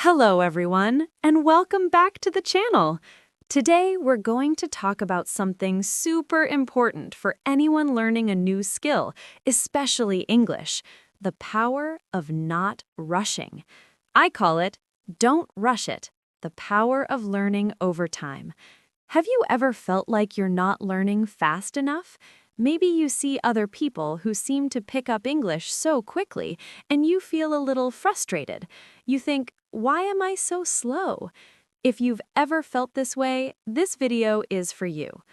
Hello everyone, and welcome back to the channel. Today we're going to talk about something super important for anyone learning a new skill, especially English: the power of not rushing. I call it "Don't Rush It," the power of learning over time. Have you ever felt like you're not learning fast enough? Maybe you see other people who seem to pick up English so quickly, and you feel a little frustrated. You think, why am I so slow? If you've ever felt this way, this video is for you.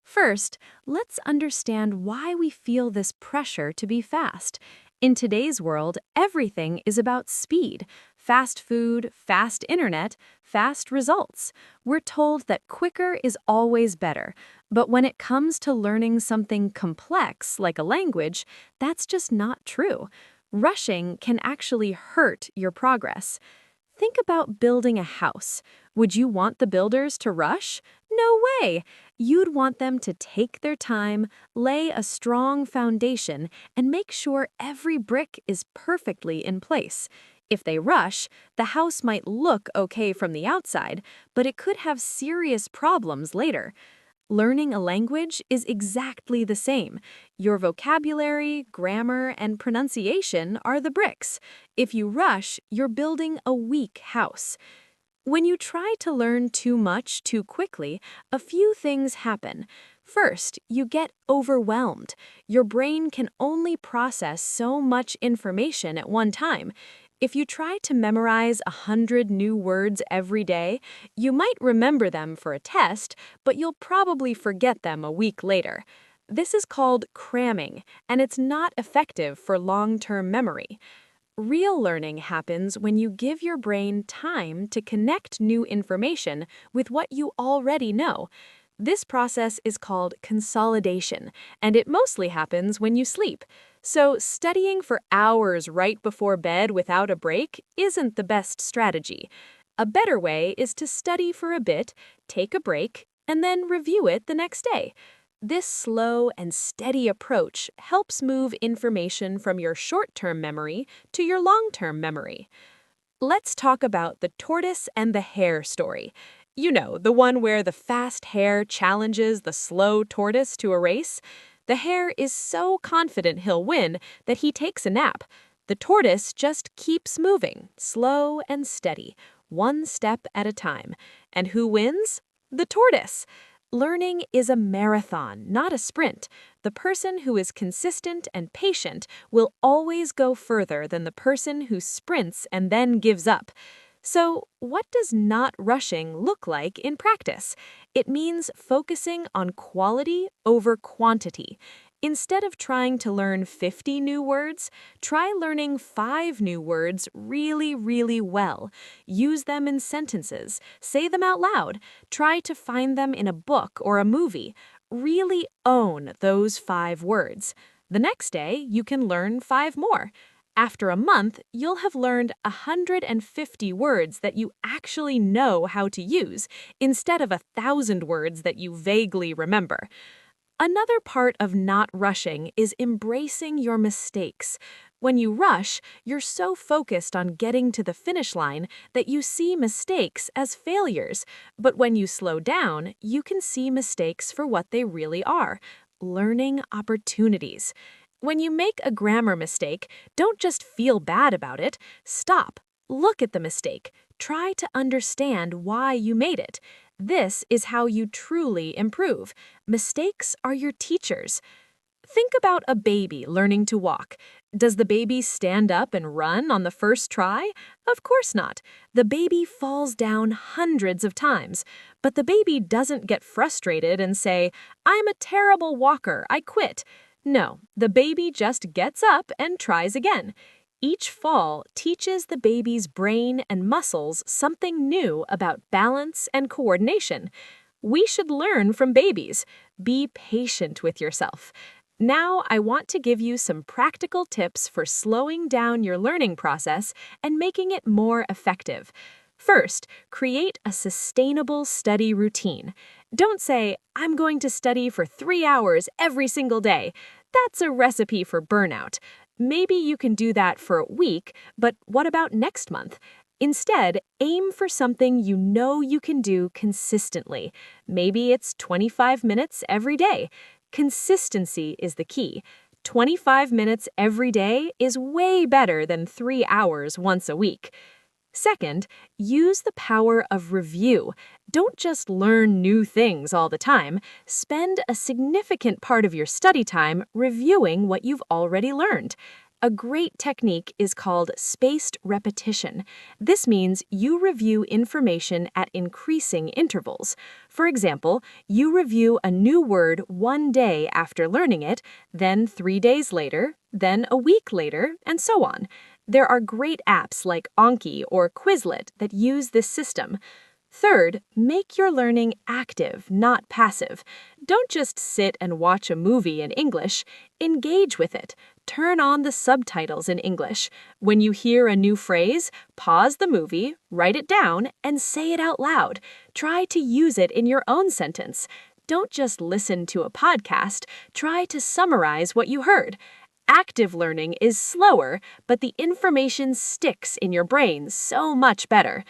First, let's understand why we feel this pressure to be fast. In today's world, everything is about speed. Fast food, fast internet, fast results. We're told that quicker is always better. But when it comes to learning something complex, like a language, that's just not true. Rushing can actually hurt your progress. Think about building a house. Would you want the builders to rush? No way! You'd want them to take their time, lay a strong foundation, and make sure every brick is perfectly in place. If they rush, the house might look okay from the outside, but it could have serious problems later. Learning a language is exactly the same. Your vocabulary, grammar, and pronunciation are the bricks. If you rush, you're building a weak house. When you try to learn too much too quickly, a few things happen. First, you get overwhelmed. Your brain can only process so much information at one time. If you try to memorize 100 new words every day, you might remember them for a test, but you'll probably forget them a week later. This is called cramming, and it's not effective for long-term memory. Real learning happens when you give your brain time to connect new information with what you already know. This process is called consolidation, and it mostly happens when you sleep. So studying for hours right before bed without a break isn't the best strategy. A better way is to study for a bit, take a break, and then review it the next day. This slow and steady approach helps move information from your short-term memory to your long-term memory. Let's talk about the tortoise and the hare story. You know, the one where the fast hare challenges the slow tortoise to a race. The hare is so confident he'll win that he takes a nap. The tortoise just keeps moving, slow and steady, one step at a time. And who wins? The tortoise. Learning is a marathon, not a sprint. The person who is consistent and patient will always go further than the person who sprints and then gives up. So, what does not rushing look like in practice? It means focusing on quality over quantity. Instead of trying to learn 50 new words, try learning 5 new words really well. Use them in sentences. Say them out loud. Try to find them in a book or a movie. Really own those 5 words. The next day, you can learn 5 more. After a month, you'll have learned 150 words that you actually know how to use, instead of 1,000 words that you vaguely remember. Another part of not rushing is embracing your mistakes. When you rush, you're so focused on getting to the finish line that you see mistakes as failures. But when you slow down, you can see mistakes for what they really are: learning opportunities. When you make a grammar mistake, don't just feel bad about it. Stop. Look at the mistake. Try to understand why you made it. This is how you truly improve. Mistakes are your teachers. Think about a baby learning to walk. Does the baby stand up and run on the first try? Of course not. The baby falls down hundreds of times. But the baby doesn't get frustrated and say, "I'm a terrible walker, I quit." No, the baby just gets up and tries again. Each fall teaches the baby's brain and muscles something new about balance and coordination. We should learn from babies. Be patient with yourself. Now, I want to give you some practical tips for slowing down your learning process and making it more effective. First, create a sustainable study routine. Don't say, "I'm going to study for 3 hours every single day." That's a recipe for burnout. Maybe you can do that for a week, but what about next month? Instead, aim for something you know you can do consistently. Maybe it's 25 minutes every day. Consistency is the key. 25 minutes every day is way better than 3 hours once a week. Second, use the power of review. Don't just learn new things all the time. Spend a significant part of your study time reviewing what you've already learned. A great technique is called spaced repetition. This means you review information at increasing intervals. For example, you review a new word 1 day after learning it, then 3 days later, then a week later, and so on. There are great apps like Anki or Quizlet that use this system. Third, make your learning active, not passive. Don't just sit and watch a movie in English. Engage with it. Turn on the subtitles in English. When you hear a new phrase, pause the movie, write it down, and say it out loud. Try to use it in your own sentence. Don't just listen to a podcast. Try to summarize what you heard. Active learning is slower, but the information sticks in your brain so much better.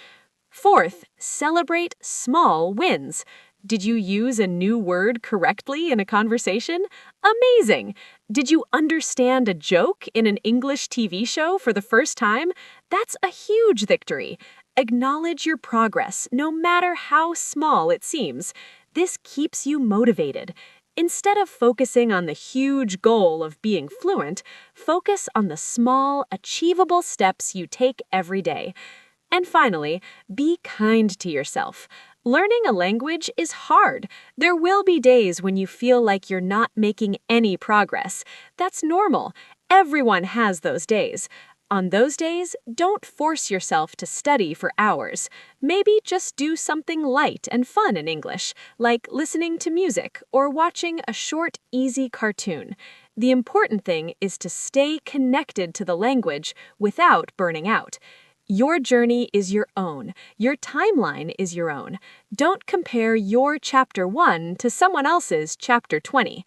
Fourth, celebrate small wins. Did you use a new word correctly in a conversation? Amazing! Did you understand a joke in an English TV show for the first time? That's a huge victory. Acknowledge your progress, no matter how small it seems. This keeps you motivated. Instead of focusing on the huge goal of being fluent, focus on the small, achievable steps you take every day. And finally, be kind to yourself. Learning a language is hard. There will be days when you feel like you're not making any progress. That's normal. Everyone has those days. On those days, don't force yourself to study for hours. Maybe just do something light and fun in English, like listening to music or watching a short, easy cartoon. The important thing is to stay connected to the language without burning out. Your journey is your own. Your timeline is your own. Don't compare your Chapter 1 to someone else's Chapter 20.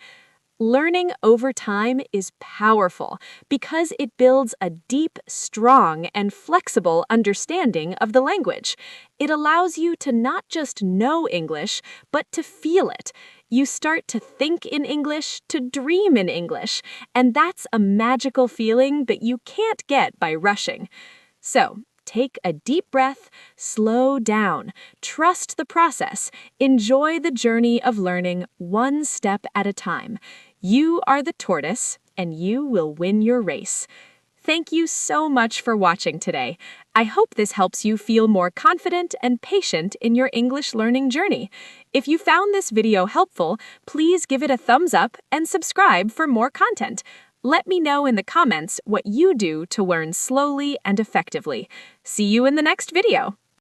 Learning over time is powerful because it builds a deep, strong, and flexible understanding of the language. It allows you to not just know English, but to feel it. You start to think in English, to dream in English, and that's a magical feeling that you can't get by rushing. So, take a deep breath, slow down, trust the process, enjoy the journey of learning one step at a time. You are the tortoise, and you will win your race. Thank you so much for watching today. I hope this helps you feel more confident and patient in your English learning journey. If you found this video helpful, please give it a thumbs up and subscribe for more content. Let me know in the comments what you do to learn slowly and effectively. See you in the next video.